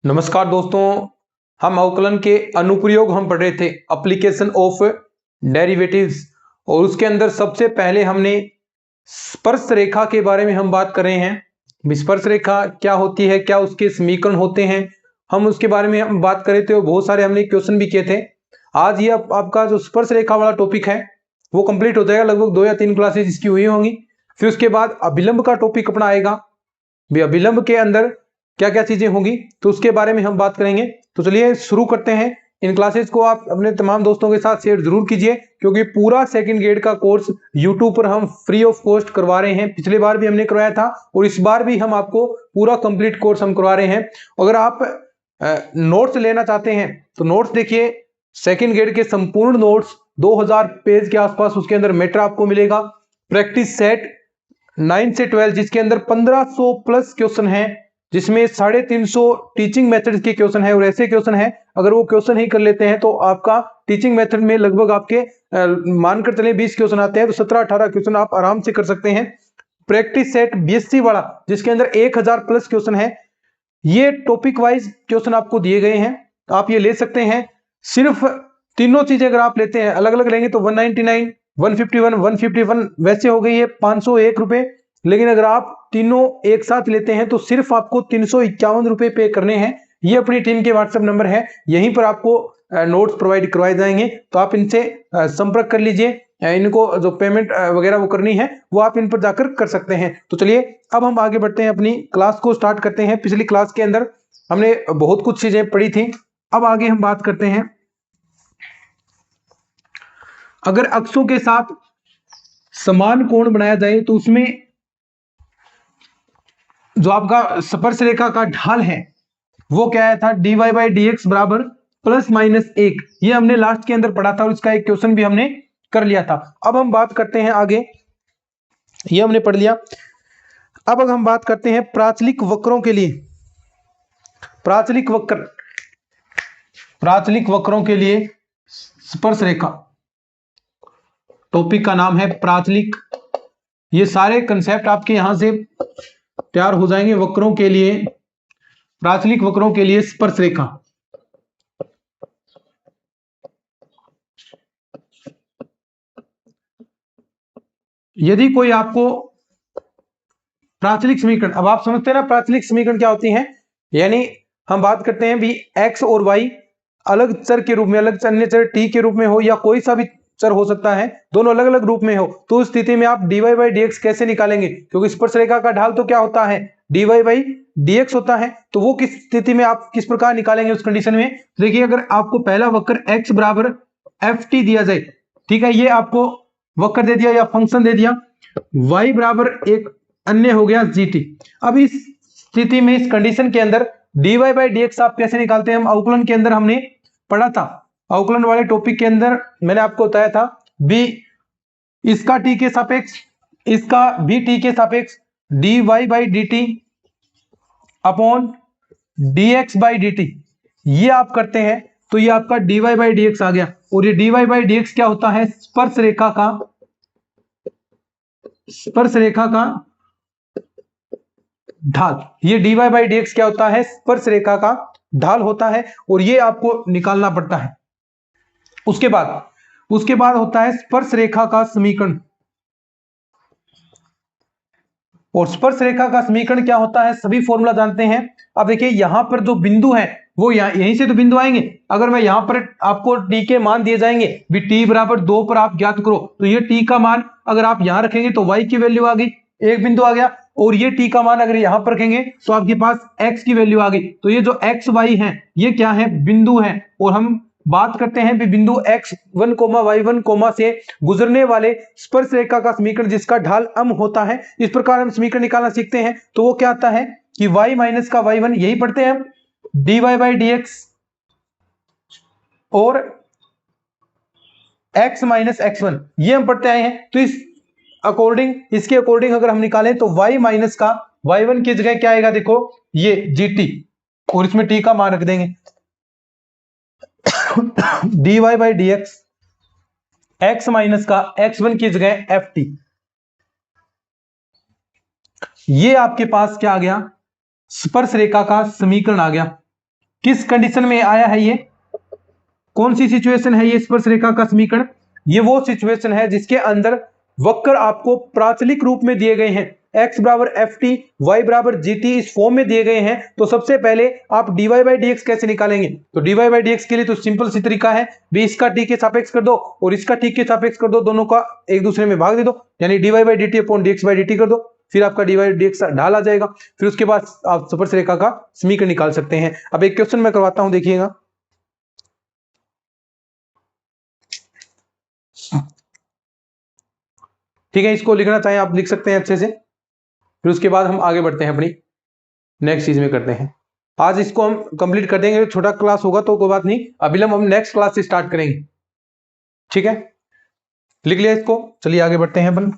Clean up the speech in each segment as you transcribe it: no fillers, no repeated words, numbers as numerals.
नमस्कार दोस्तों, हम अवकलन के अनुप्रयोग हम पढ़ रहे थे एप्लीकेशन ऑफ डेरिवेटिव्स। और उसके अंदर सबसे पहले हमने स्पर्श रेखा के बारे में हम बात कर रहे हैं। स्पर्श रेखा क्या होती है, क्या उसके समीकरण होते हैं, हम उसके बारे में हम बात कर रहे थे और बहुत सारे हमने क्वेश्चन भी किए थे। आज ये आपका जो स्पर्श रेखा वाला टॉपिक है वो कंप्लीट हो जाएगा। लगभग 2 या 3 क्लासेज इसकी हुई होंगी। फिर उसके बाद अभिलंब का टॉपिक अपना आएगा। अभिलंब के अंदर क्या क्या चीजें होंगी तो उसके बारे में हम बात करेंगे। तो चलिए शुरू करते हैं। इन क्लासेस को आप अपने तमाम दोस्तों के साथ शेयर जरूर कीजिए, क्योंकि पूरा सेकंड ग्रेड का कोर्स यूट्यूब पर हम फ्री ऑफ कॉस्ट करवा रहे हैं। पिछले बार भी हमने करवाया था और इस बार भी हम आपको पूरा कंप्लीट कोर्स हम करवा रहे हैं। अगर आप नोट्स लेना चाहते हैं तो नोट्स देखिए, सेकंड ग्रेड के संपूर्ण नोट्स 2000 पेज के आसपास उसके अंदर मैटर आपको मिलेगा। प्रैक्टिस सेट 9 से 12 जिसके अंदर 1500 प्लस क्वेश्चन हैं, जिसमें 350 टीचिंग मेथड के क्वेश्चन है और ऐसे क्वेश्चन है अगर वो क्वेश्चन ही कर लेते हैं तो आपका टीचिंग मेथड में लगभग आपके मानकर चले 20 क्वेश्चन आते हैं, तो 17-18 क्वेश्चन आप आराम से कर सकते हैं। प्रैक्टिस सेट बीएससी वाला जिसके अंदर 1000 प्लस क्वेश्चन है, ये टॉपिक वाइज क्वेश्चन आपको दिए गए हैं, आप ये ले सकते हैं। सिर्फ तीनों चीजें अगर आप लेते हैं अलग अलग लेंगे तो 199, 151, 151 वैसे हो गई है 501 रुपए। लेकिन अगर आप तीनों एक साथ लेते हैं तो सिर्फ आपको 351 रुपए पे करने हैं। ये अपनी टीम के व्हाट्सएप नंबर है, यहीं पर आपको नोट्स प्रोवाइड करवाए जाएंगे, तो आप इनसे संपर्क कर लीजिए। इनको जो पेमेंट वगैरह वो करनी है वो आप इन पर जाकर कर सकते हैं। तो चलिए अब हम आगे बढ़ते हैं, अपनी क्लास को स्टार्ट करते हैं। पिछली क्लास के अंदर हमने बहुत कुछ चीजें पढ़ी थी। अब आगे हम बात करते हैं, अगर अक्षों के साथ समान कोण बनाया जाए तो उसमें जो आपका स्पर्श रेखा का ढाल है वो क्या आया था, dy बाई डी एक्स बराबर ±1। ये हमने लास्ट के अंदर पढ़ा था और इसका एक क्वेश्चन भी हमने कर लिया था। अब हम बात करते हैं आगे, ये हमने पढ़ लिया। अब अगर हम बात करते हैं प्राचलिक वक्रों के लिए, प्राचलिक वक्रों के लिए स्पर्श रेखा, टॉपिक का नाम है प्राचलिक। ये सारे कंसेप्ट आपके यहां से तैयार हो जाएंगे वक्रों के लिए, प्राचलिक वक्रों के लिए स्पर्श रेखा। यदि कोई आपको प्राचलिक समीकरण, अब आप समझते हैं ना प्राचलिक समीकरण क्या होती है, यानी हम बात करते हैं भी एक्स और वाई अलग चर के रूप में, अलग अन्य चर टी के रूप में हो या कोई सा भी चर हो सकता है, दोनों अलग अलग रूप में हो, तो उस स्थिति में आप dy बाई डी एक्स कैसे निकालेंगे, क्योंकि स्पर्श रेखा का ढाल तो क्या होता है, dy बाई डी एक्स होता है। तो वो किस स्थिति में आप किस प्रकार निकालेंगे उस कंडीशन में। देखिए अगर आपको पहला वक्र x बराबर एफ टी दिया जाए, ठीक है, ये आपको वक्र दे दिया या फंक्शन दे दिया, y बराबर एक अन्य हो गया जी टी। अब इस स्थिति में, इस कंडीशन के अंदर dy बाई डी एक्स आप कैसे निकालते हैं, हम अवकलन के अंदर हमने पढ़ा था। अवकलन वाले टॉपिक के अंदर मैंने आपको बताया था b इसका t के सापेक्ष, इसका भी t के सापेक्ष dy by D T upon dx by D T, ये आप करते हैं तो ये आपका dy बाई डी एक्स आ गया। और ये dy बाई डी एक्स क्या होता है, स्पर्श रेखा का ढाल। ये dy बाई डी एक्स क्या होता है, स्पर्श रेखा का ढाल होता है और ये आपको निकालना पड़ता है। उसके बाद होता है स्पर्श रेखा का समीकरण। और स्पर्श रेखा का समीकरण क्या होता है, सभी फॉर्मूला जानते हैं। अब देखिए यहां पर जो बिंदु है वो यहीं से तो बिंदु आएंगे। अगर मैं यहां पर आपको t के मान दिए जाएंगे भी t बराबर 2 पर आप ज्ञात करो, तो ये t का मान अगर आप यहां रखेंगे तो y की वैल्यू आ गई, एक बिंदु आ गया। और ये t का मान अगर यहां पर रखेंगे तो आपके पास x की वैल्यू आ गई। तो ये जो x y है ये क्या है, बिंदु है। और हम बात करते हैं बिंदु x1, y1 से गुजरने वाले स्पर्श रेखा का समीकरण जिसका ढाल m होता है। इस प्रकार हम समीकरण निकालना सीखते हैं तो वो क्या आता है कि y माइनस का y1, यही पढ़ते हैं हम, dy बाई डी एक्स और x माइनस x1, ये हम पढ़ते आए हैं। तो इस अकॉर्डिंग, इसके अकॉर्डिंग अगर हम निकालें तो y माइनस का y1 की जगह क्या आएगा, देखो ये gt और इसमें t का मान रख देंगे dy by D x, x minus का x1 की जगह एफ टी। ये आपके पास क्या आ गया, स्पर्श रेखा का समीकरण आ गया। किस कंडीशन में आया है ये, कौन सी सिचुएशन है ये स्पर्श रेखा का समीकरण? ये वो सिचुएशन है जिसके अंदर वक्र आपको प्राचलिक रूप में दिए गए हैं, x बराबर एफ टी, वाई बराबर जी टी, इस फॉर्म में दिए गए हैं। तो सबसे पहले आप dy बाई डी एक्स कैसे निकालेंगे? तो dy बाई डी एक्स के लिए तो सिंपल सी तरीका है, भी इसका t के सापेक्ष कर दो और इसका t के सापेक्ष कर दो, दोनों का एक दूसरे में भाग दे दो, यानी dy by D T upon D x by D T कर दो, फिर आपका dy बाई डी एक्स ढाल आ जाएगा। फिर उसके बाद आप स्पर्श रेखा का समीकरण निकाल सकते हैं। अब एक क्वेश्चन मैं करवाता हूं, देखिएगा। ठीक है, इसको लिखना चाहें आप लिख सकते हैं अच्छे से, फिर उसके बाद हम आगे बढ़ते हैं, अपनी नेक्स्ट चीज में करते हैं। आज इसको हम कंप्लीट कर देंगे, छोटा क्लास होगा तो कोई बात नहीं, अभिलंब हम नेक्स्ट क्लास से स्टार्ट करेंगे। ठीक है, लिख लिया इसको, चलिए आगे बढ़ते हैं अपन।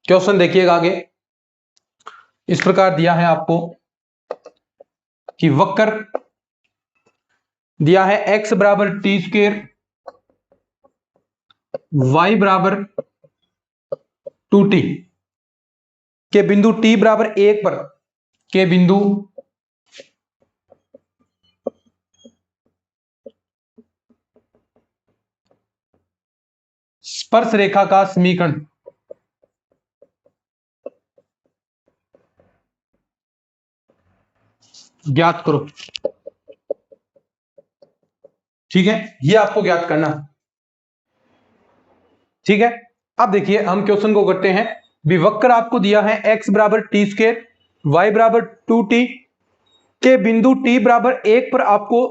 क्वेश्चन देखिएगा आगे, इस प्रकार दिया है आपको कि वक्र दिया है x बराबर टी स्क्वेयर, y बराबर 2t के बिंदु t बराबर 1 पर, के बिंदु स्पर्श रेखा का समीकरण ज्ञात करो। ठीक है, ये आपको ज्ञात करना। ठीक है, अब देखिए हम क्वेश्चन को करते हैं। विवक्र आपको दिया है x बराबर टी स्क्वेयर, y बराबर 2t के बिंदु t बराबर 1 पर आपको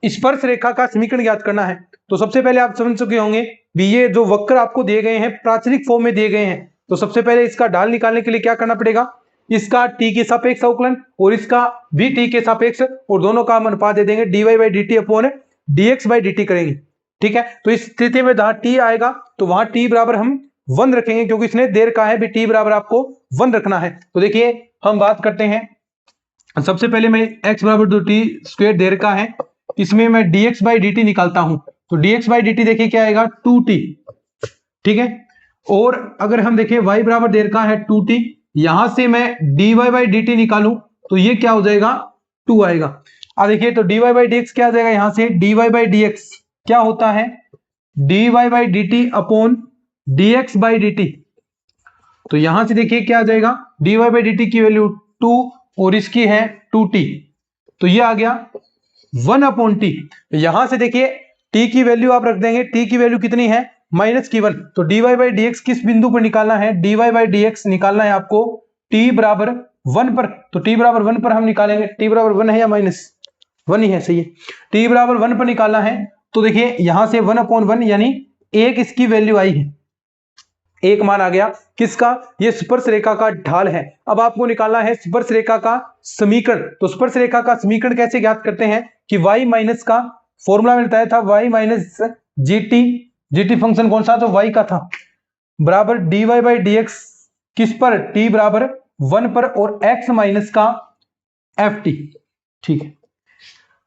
स्पर्श रेखा का समीकरण ज्ञात करना है। तो सबसे पहले आप समझ चुके होंगे भी ये जो वक्र आपको दिए गए हैं प्राचलिक फॉर्म में दिए गए हैं, तो सबसे पहले इसका ढाल निकालने के लिए क्या करना पड़ेगा, इसका t के सापेक्ष अवकलन और इसका भी t के सापेक्ष, और दोनों का हम अनुपात दे देंगे dy by D T upon dx by dt करेंगे। ठीक है, तो इस स्थिति में जहां t आएगा तो वहां t बराबर हम 1 रखेंगे, क्योंकि इसने देर कहा है भी t बराबर आपको 1 रखना है। तो देखिए हम बात करते हैं, सबसे पहले मैं x बराबर 2t स्क्वायर देर का है, इसमें मैं dx बाई dt निकालता हूं। तो dx बाई dt देखिए क्या आएगा 2t। ठीक है, और अगर हम देखें y बराबर देर का है 2t, यहां से मैं dy बाई dt निकालूं तो ये क्या हो जाएगा 2 आएगा। अब देखिए तो dy बाई dx क्या आ जाएगा, यहां से dy बाई dx क्या होता है dy by dt upon dx by dt। तो यहां से देखिए क्या आ जाएगा dy बाई dt की वैल्यू 2 और इसकी है 2t, तो ये आ गया 1 अपॉन टी। यहां से देखिए t की वैल्यू आप रख देंगे, t की वैल्यू कितनी है माइनस की 1। तो dy बाई dx किस बिंदु पर निकालना है, dy बाई dx निकालना है आपको t बराबर 1 पर। तो t बराबर 1 पर हम निकालेंगे, t बराबर 1 है या माइनस 1 ही है, सही है, t बराबर 1 पर निकालना है। तो देखिए यहां से 1 अपॉन 1 यानी एक इसकी वैल्यू आई है, एक मान आ गया किसका, ये स्पर्श रेखा का ढाल है। अब आपको निकालना है स्पर्श रेखा का समीकरण। तो स्पर्श रेखा का समीकरण कैसे ज्ञात करते हैं कि y माइनस का फॉर्मूला में बताया था y माइनस जीटी फंक्शन कौन सा, तो y का था, बराबर dy बाई dx किस पर, t बराबर 1 पर, और x माइनस का ft। ठीक है,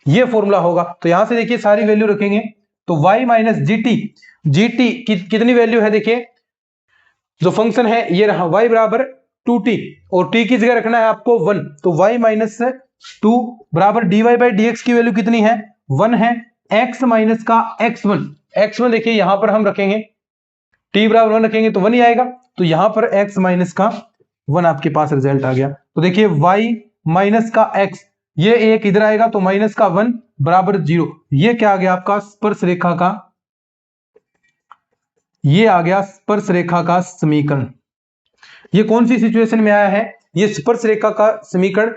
ये फॉर्मूला होगा। तो यहां से देखिए सारी वैल्यू रखेंगे, तो y माइनस जीटी कितनी वैल्यू है, देखिए जो फंक्शन है ये रहा y बराबर 2t, और t की जगह रखना है आपको 1। तो y माइनस 2 बराबर dy बाई dx की वैल्यू कितनी है 1 है, x माइनस का x1 देखिए यहां पर हम रखेंगे t बराबर 1 रखेंगे तो 1 ही आएगा। तो यहां पर x माइनस का 1 आपके पास रिजल्ट आ गया। तो देखिए y माइनस का x, ये एक इधर आएगा तो माइनस का 1 बराबर 0, ये क्या आ गया आपका स्पर्श रेखा का, ये आ गया स्पर्श रेखा का समीकरण। ये कौन सी सिचुएशन में आया है, ये स्पर्श रेखा का समीकरण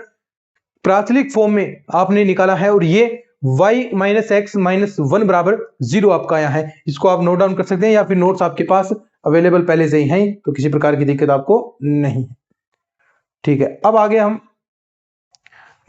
प्राचलिक फॉर्म में आपने निकाला है, और ये y माइनस एक्स माइनस 1 बराबर 0 आपका आया है। इसको आप नोट डाउन कर सकते हैं, या फिर नोट्स आपके पास अवेलेबल पहले से ही हैं, तो किसी प्रकार की दिक्कत आपको नहीं है। ठीक है, अब आगे हम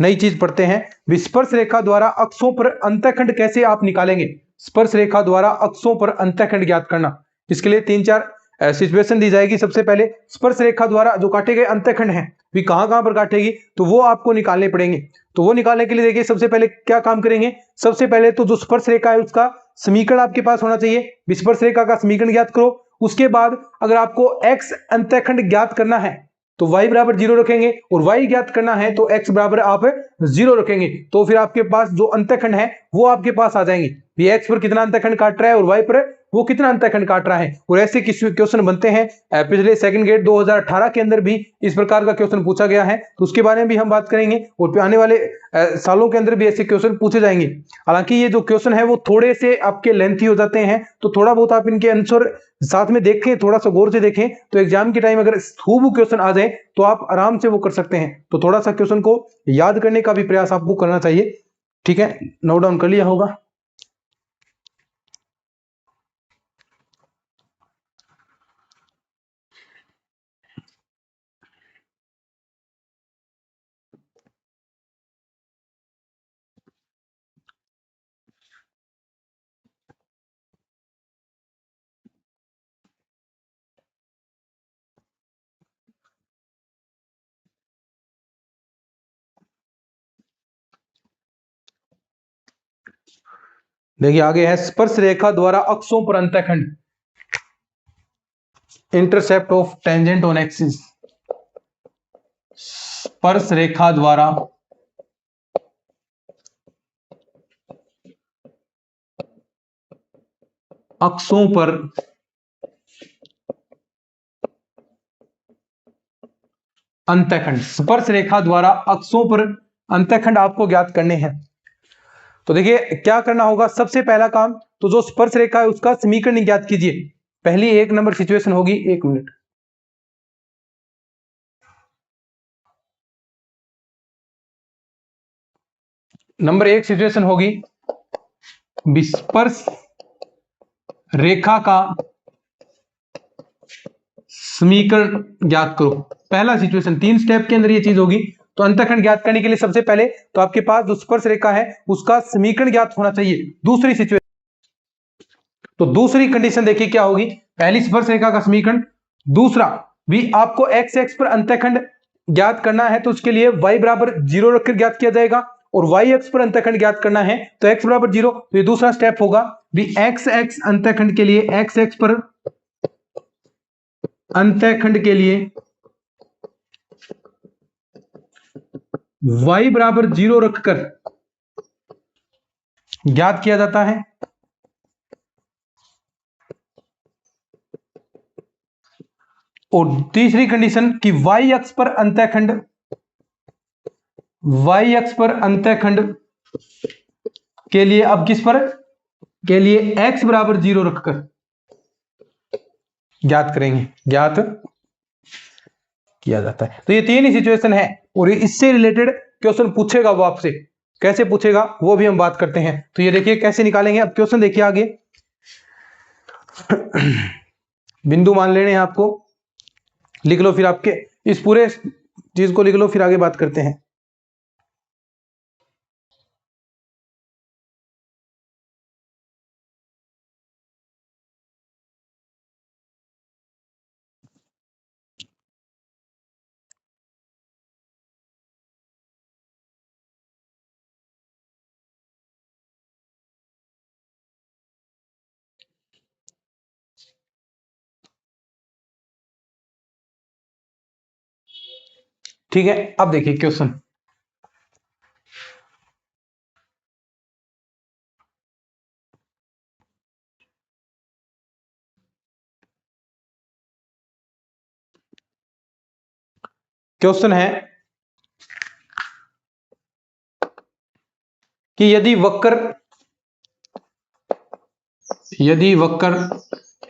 नई चीज पढ़ते हैं। स्पर्श रेखा द्वारा अक्षों पर अंतःखंड कैसे आप निकालेंगे। स्पर्श रेखा द्वारा अक्षों पर अंतःखंड ज्ञात करना। इसके लिए 3-4 सिचुएशन दी जाएगी। सबसे पहले स्पर्श रेखा द्वारा जो काटे गए अंतःखंड हैं भी कहां पर काटेगी, तो वो आपको निकालने पड़ेंगे। तो वो निकालने के लिए देखिए सबसे पहले क्या काम करेंगे। सबसे पहले तो जो स्पर्श रेखा है उसका समीकरण आपके पास होना चाहिए। स्पर्श रेखा का समीकरण ज्ञात करो। उसके बाद अगर आपको x अंतःखंड ज्ञात करना है तो y बराबर 0 रखेंगे, और y ज्ञात करना है तो x बराबर आप 0 रखेंगे। तो फिर आपके पास जो अंतःखंड है वो आपके पास आ जाएंगे। ये x पर कितना अंतःखंड काट रहा है और y पर वो कितना अंतःखंड काट रहा है। और ऐसे क्वेश्चन बनते हैं। पिछले सेकंड ग्रेड 2018 के अंदर भी इस प्रकार का क्वेश्चन पूछा गया है, तो उसके बारे में भी हम बात करेंगे। और आने वाले सालों के अंदर भी ऐसे क्वेश्चन पूछे जाएंगे। हालांकि ये जो क्वेश्चन है वो थोड़े से आपके लेंथी हो जाते हैं, तो थोड़ा बहुत आप इनके आंसर साथ में देखें, थोड़ा सा गौर से देखें, तो एग्जाम के टाइम अगर खूब क्वेश्चन आ जाए तो आप आराम से वो कर सकते हैं। तो थोड़ा सा क्वेश्चन को याद करने का भी प्रयास आपको करना चाहिए। ठीक है, नोट डाउन कर लिया होगा। देखिए आगे है स्पर्श रेखा द्वारा अक्षों पर अंतःखंड, intercept of tangent on axis. स्पर्श रेखा द्वारा अक्षों पर अंतःखंड, स्पर्श रेखा द्वारा अक्षों पर अंतःखंड आपको ज्ञात करने हैं। तो देखिए क्या करना होगा। सबसे पहला काम तो जो स्पर्श रेखा है उसका समीकरण ज्ञात कीजिए। पहली 1 नंबर सिचुएशन होगी, 1 मिनट। नंबर 1 सिचुएशन होगी स्पर्श रेखा का समीकरण ज्ञात करो। पहला सिचुएशन 3 स्टेप के अंदर ये चीज होगी। तो अंतःखंड ज्ञात करने के लिए सबसे पहले तो आपके पास जो स्पर्श रेखा है उसका समीकरण ज्ञात होना चाहिए। दूसरी सिचुएशन, तो दूसरी कंडीशन देखिए क्या होगी। पहली स्पर्श रेखा का समीकरण, दूसरा भी आपको एक्स एक्स पर अंतःखंड ज्ञात करना है, तो उसके लिए y बराबर 0 रखकर ज्ञात किया जाएगा। और y एक्स पर अंतःखंड ज्ञात करना है तो x बराबर 0। तो ये दूसरा स्टेप होगा भी x एक्स अंतःखंड के लिए, x एक्स पर अंतःखंड के लिए y बराबर 0 रखकर ज्ञात किया जाता है। और तीसरी कंडीशन कि y अक्ष पर अंतःखंड, y अक्ष पर अंतःखंड के लिए अब किस पर के लिए x बराबर 0 रखकर ज्ञात करेंगे, ज्ञात किया जाता है। तो ये 3 ही सिचुएशन है और इससे रिलेटेड क्वेश्चन पूछेगा वो आपसे। कैसे पूछेगा वो भी हम बात करते हैं। तो ये देखिए कैसे निकालेंगे। अब क्वेश्चन देखिए आगे। बिंदु मान लेने हैं आपको, लिख लो, फिर आपके इस पूरे चीज को लिख लो, फिर आगे बात करते हैं। ठीक है, अब देखिए क्वेश्चन। क्वेश्चन है कि यदि वक्र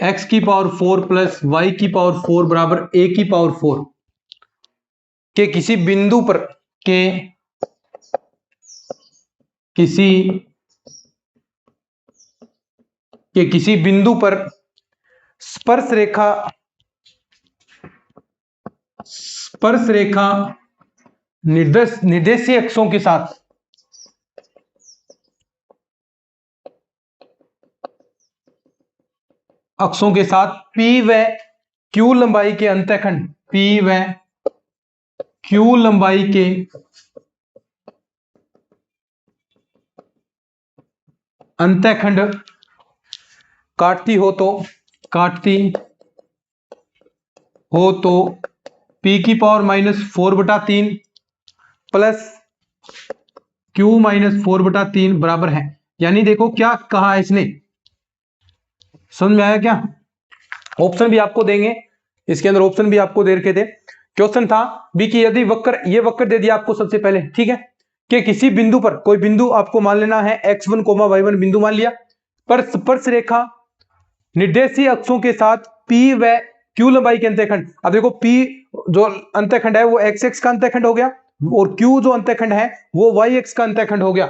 x की पावर 4 प्लस y की पावर 4 बराबर a की पावर 4 के किसी बिंदु पर किसी बिंदु पर स्पर्श रेखा निर्देशीय अक्षों के साथ P व Q लंबाई के अंतःखंड, P व Q लंबाई के अंतःखंड काटती हो तो P की पावर -4/3 प्लस Q -4/3 बराबर है। यानी देखो क्या कहा है इसने, समझ में आया क्या? ऑप्शन भी आपको देंगे, इसके अंदर ऑप्शन भी आपको दे रखे थे। क्वेश्चन था भी कि यदि वक्र, ये वक्र दे दिया आपको सबसे पहले, ठीक है, कि किसी बिंदु पर, कोई बिंदु आपको मान लेना है x1, y1 बिंदु मान लिया, पर स्पर्श रेखा निर्देशीय अक्षों के साथ P व Q लंबाई के अंतःखंड। अब देखो P जो अंतःखंड है वो x का अंतःखंड हो गया, और Q जो अंतःखंड है वो y का अंतःखंड हो गया।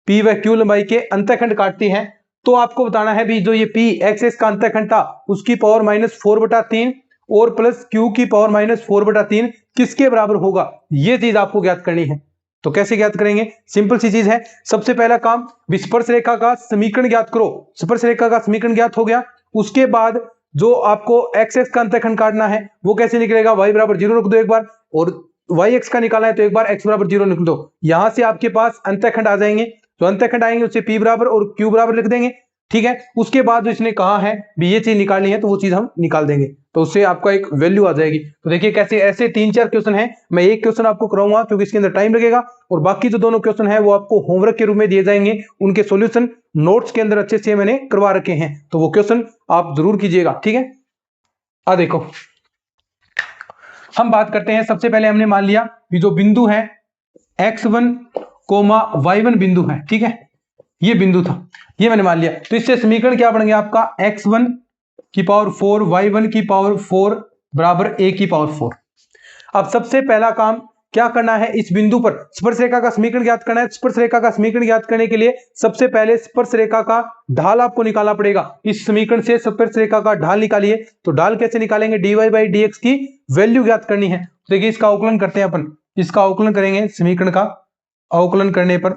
P व Q लंबाई के अंतःखंड काटती है, तो आपको बताना है भी जो ये P x का अंतःखंड था उसकी पावर -4/3 और प्लस Q की पावर -4/3 किसके बराबर होगा, ये चीज आपको ज्ञात करनी है। तो कैसे ज्ञात करेंगे? सिंपल सी चीज है। सबसे पहला काम, स्पर्श रेखा का समीकरण ज्ञात करो। स्पर्श रेखा का समीकरण ज्ञात हो गया, उसके बाद जो आपको x का अंतःखंड काटना है वो कैसे निकलेगा, y बराबर 0 रख दो एक बार, और y का निकालना है तो एक बार x बराबर 0 लिख दो। यहां से आपके पास अंतःखंड आ जाएंगे, जो अंतःखंड आएंगे उससे P बराबर और Q बराबर लिख देंगे, ठीक है। उसके बाद जो इसने कहा है भी ये चीज निकालनी है तो वो चीज हम निकाल देंगे, तो उससे आपका एक वैल्यू आ जाएगी। तो देखिए कैसे, ऐसे 3-4 क्वेश्चन हैं। मैं एक क्वेश्चन आपको कराऊंगा क्योंकि इसके अंदर टाइम लगेगा, और बाकी जो दोनों क्वेश्चन है वो आपको होमवर्क के रूप में दिए जाएंगे। उनके सॉल्यूशन नोट्स के अंदर अच्छे से मैंने करवा रखे हैं, तो वो क्वेश्चन आप जरूर कीजिएगा, ठीक है। आ देखो हम बात करते हैं, सबसे पहले हमने मान लिया कि जो बिंदु है x1, y1 बिंदु है, ठीक है, ये बिंदु था, ये मैंने मान लिया। तो इससे समीकरण क्या बन गया आपका, x1 की पावर 4 y1 की पावर 4 बराबर a की पावर 4। अब सबसे पहला काम क्या करना है, इस बिंदु पर स्पर्श रेखा का समीकरण ज्ञात करना है। स्पर्श रेखा का समीकरण ज्ञात करने के लिए सबसे पहले स्पर्श रेखा का ढाल आपको निकालना पड़ेगा। इस समीकरण से स्पर्श रेखा का ढाल निकालिए। तो ढाल कैसे निकालेंगे, dy/dx की वैल्यू ज्ञात करनी है। देखिए इसका अवकलन करते हैं अपन, इसका अवकलन करेंगे, समीकरण का अवकलन करने पर,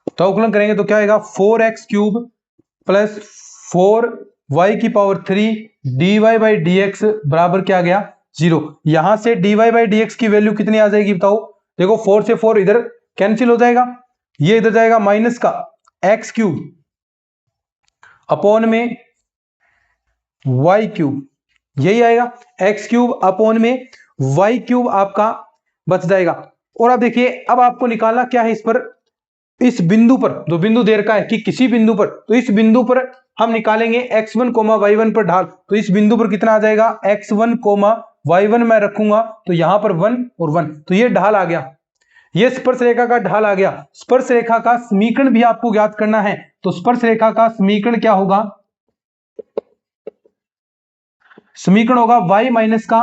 तो अवकलन करेंगे तो क्या आएगा, 4x³ प्लस 4y की पावर 3 dy/dx बराबर क्या आ गया, 0। यहां से dy/dx की वैल्यू कितनी आ जाएगी बताओ, देखो 4 से 4 इधर कैंसिल हो जाएगा, ये इधर जाएगा माइनस का x³ अपॉन में y³, यही आएगा, x³ अपॉन में y³ आपका बच जाएगा। और अब देखिए अब आपको निकालना क्या है, इस पर, इस बिंदु पर जो बिंदु दे रखा है कि किसी बिंदु पर, तो इस बिंदु पर हम निकालेंगे x1, y1 पर ढाल। तो इस बिंदु पर कितना आ जाएगा, x1, y1 मैं रखूंगा तो यहां पर 1 और 1, तो ये ढाल आ गया, ये स्पर्श रेखा का ढाल आ गया। स्पर्श रेखा का समीकरण भी आपको ज्ञात करना है, तो स्पर्श रेखा का समीकरण क्या होगा, समीकरण होगा y माइनस का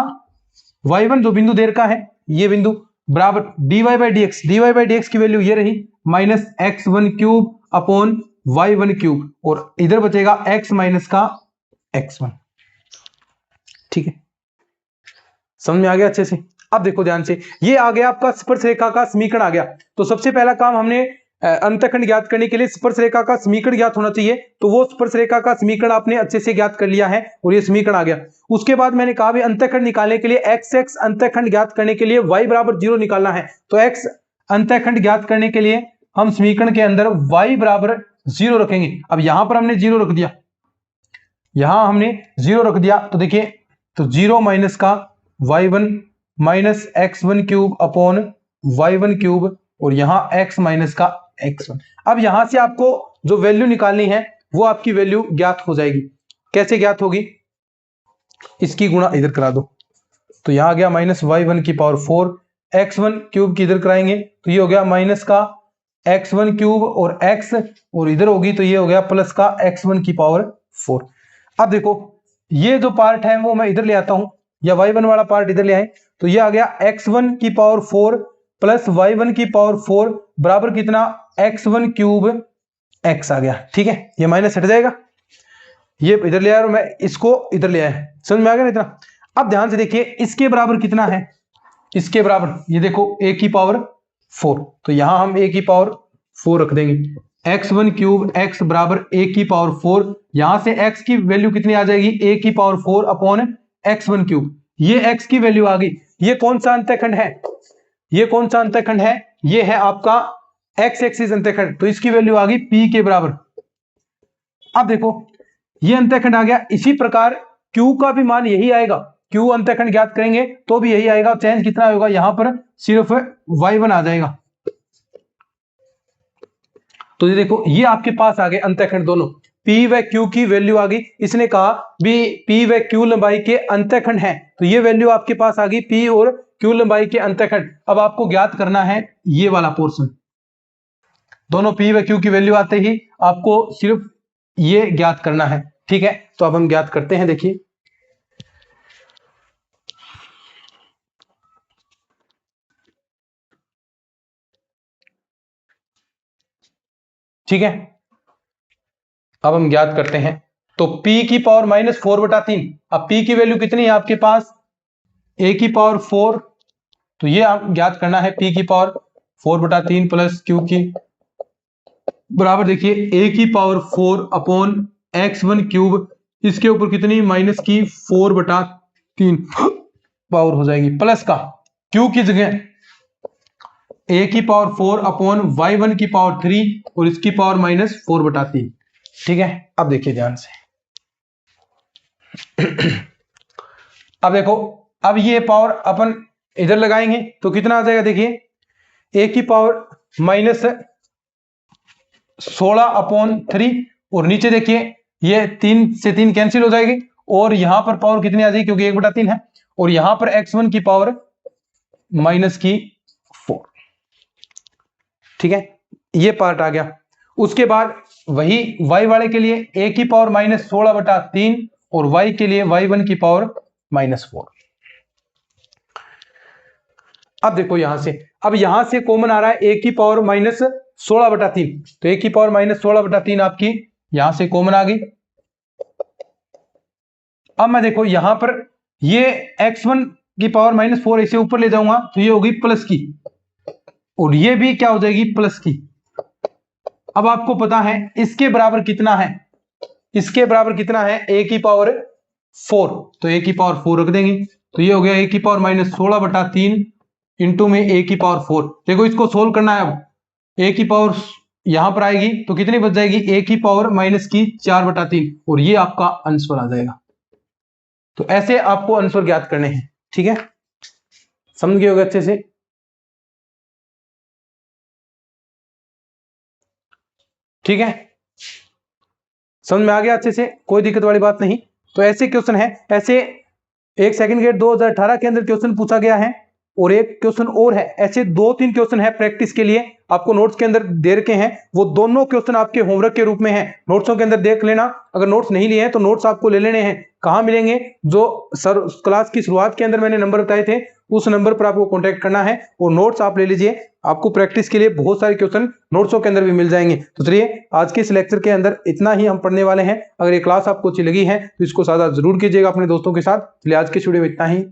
y1 जो बिंदु दे रखा है, ये बिंदु बराबर dy/dx की वैल्यू ये रही -x1³ अपॉन y1³ और इधर बचेगा x माइनस का x1, ठीक है, समझ में आ गया अच्छे से। अब देखो ध्यान से, ये आ गया आपका स्पर्श रेखा का समीकरण आ गया। तो सबसे पहला काम हमने अंतःखंड ज्ञात करने के लिए स्पर्श रेखा का समीकरण ज्ञात होना चाहिए, तो वो स्पर्श रेखा का समीकरण आपने अच्छे से ज्ञात कर लिया है और ये समीकरण आ गया। उसके बाद मैंने कहा भी अंतःखंड निकालने के लिए x अंतःखंड ज्ञात करने के लिए y बराबर 0 निकालना है। तो x अंतःखंड ज्ञात करने के लिए हम समीकरण के अंदर y बराबर 0 रखेंगे। अब यहां पर हमने 0 रख दिया, यहां हमने 0 रख दिया, तो देखिए तो 0 माइनस का y1 minus x1³ upon y1³ और यहां x माइनस का x1। अब यहां से आपको जो वैल्यू निकालनी है वो आपकी वैल्यू ज्ञात हो जाएगी। कैसे ज्ञात होगी, इसकी गुणा इधर करा दो, तो यहां आ गया माइनस y1 की पावर 4, x1³ की इधर कराएंगे तो ये हो गया माइनस का x1³ और x, और इधर होगी तो ये हो गया प्लस का x1 की पावर 4। अब देखो ये जो पार्ट है वो मैं इधर ले आता हूं, या y1 वाला पार्ट इधर ले आए, तो ये आ गया x1 की पावर 4 प्लस y1 की पावर 4 बराबर कितना, x1³ x आ गया, ठीक है, ये माइनस हट जाएगा, ये इधर ले आया और मैं इसको इधर ले आया, समझ में आ गया ना इतना। अब ध्यान से देखिए इसके बराबर कितना है, इसके बराबर, ये देखो a की पावर 4, तो यहां हम a की पावर 4 रख देंगे। x1 क्यूब x बराबर a की पावर 4, यहां से x की वैल्यू कितनी आ जाएगी, a की पावर 4 अपॉन x1 क्यूब, ये x की वैल्यू आ गई। ये कौन सा अंतःखंड है, ये कौन सा अंतःखंड है, ये है आपका x एक्सिस अंतःखंड, तो इसकी वैल्यू आ गई p के बराबर। अब देखो ये अंतःखंड आ गया, इसी प्रकार q का भी मान यही आएगा, q अंतःखंड ज्ञात करेंगे तो भी यही आएगा, चेंज कितना होगा, यहां पर सिर्फ y1 आ जाएगा। तो ये देखो ये आपके पास आ गए अंतःखंड दोनों, p व q की वैल्यू आ गई। इसने कहा भी p व q लंबाई के अंतःखंड है, तो ये वैल्यू आपके पास आ गई p और q लंबाई के अंतःखंड। अब आपको ज्ञात करना है ये वाला पोर्शन, दोनों p व q की वैल्यू आते ही आपको सिर्फ ये ज्ञात करना है, ठीक है। तो अब हम ज्ञात करते हैं, देखिए ठीक है। अब हम ज्ञात करते हैं, तो p की पावर -4/3, अब p की वैल्यू कितनी है आपके पास, a की पावर 4, तो ये आप ज्ञात करना है p की पावर 4/3 प्लस q की बराबर, देखिए a की पावर 4 अपॉन x1 क्यूब, इसके ऊपर कितनी माइनस की 4/3 पावर हो जाएगी, प्लस का q की जगह a की पावर 4 अपॉन y1 की पावर 3 और इसकी पावर -4/3, ठीक है। अब देखिए ध्यान से, अब देखो, अब ये पावर अपन इधर लगाएंगे तो कितना आ जाएगा, देखिए a की पावर -16/3 और नीचे देखिए ये 3 से 3 कैंसिल हो जाएगी और यहां पर पावर कितनी आ जाएगी, क्योंकि 1/3 है, और यहां पर x1 की पावर -4, ठीक है, ये पार्ट आ गया। उसके बाद वही y वाले के लिए a की पावर -16/3 और y के लिए y1 की पावर -4। अब देखो यहां से, अब यहां से कॉमन आ रहा है a की पावर -16/3, तो a की पावर -16/3 आपकी यहां से कॉमन आ गई। अब मैं देखो यहां पर ये x1 की पावर -4 इसे ऊपर ले जाऊंगा तो ये होगी प्लस की, और ये भी क्या हो जाएगी, प्लस की। अब आपको पता है इसके बराबर कितना है, इसके बराबर कितना है, a की पावर 4, तो a की पावर 4 रख देंगे, तो ये हो गया a की पावर -16/3 इंटू में a की पावर 4। देखो इसको सोल्व करना है, अब a की पावर यहां पर आएगी तो कितनी बच जाएगी, a की पावर -4/3 और ये आपका आंसर आ जाएगा। तो ऐसे आपको आंसर ज्ञात करने हैं, ठीक है, समझ गए होगे अच्छे से। ठीक है, समझ में आ गया अच्छे से, कोई दिक्कत वाली बात नहीं। तो ऐसे क्वेश्चन है, ऐसे एक सेकंड गेट 2018 के अंदर क्वेश्चन पूछा गया है और एक क्वेश्चन और है, ऐसे 2-3 क्वेश्चन है प्रैक्टिस के लिए आपको नोट्स के अंदर दे रखे हैं, वो दोनों क्वेश्चन आपके होमवर्क के रूप में है, नोट्सों के अंदर देख लेना। अगर नोट्स नहीं लिए हैं तो नोट्स आपको ले लेने हैं। कहाँ मिलेंगे, जो सर क्लास की शुरुआत के अंदर मैंने नंबर बताए थे उस नंबर पर आपको कॉन्टेक्ट करना है और नोट्स आप ले लीजिए, आपको प्रैक्टिस के लिए बहुत सारे क्वेश्चन नोट्सों के अंदर भी मिल जाएंगे। तो चलिए आज के इस लेक्चर के अंदर इतना ही हम पढ़ने वाले हैं। अगर ये क्लास आपको अच्छी लगी है तो इसको साझा जरूर कीजिएगा अपने दोस्तों के साथ। चलिए आज के वीडियो में इतना ही।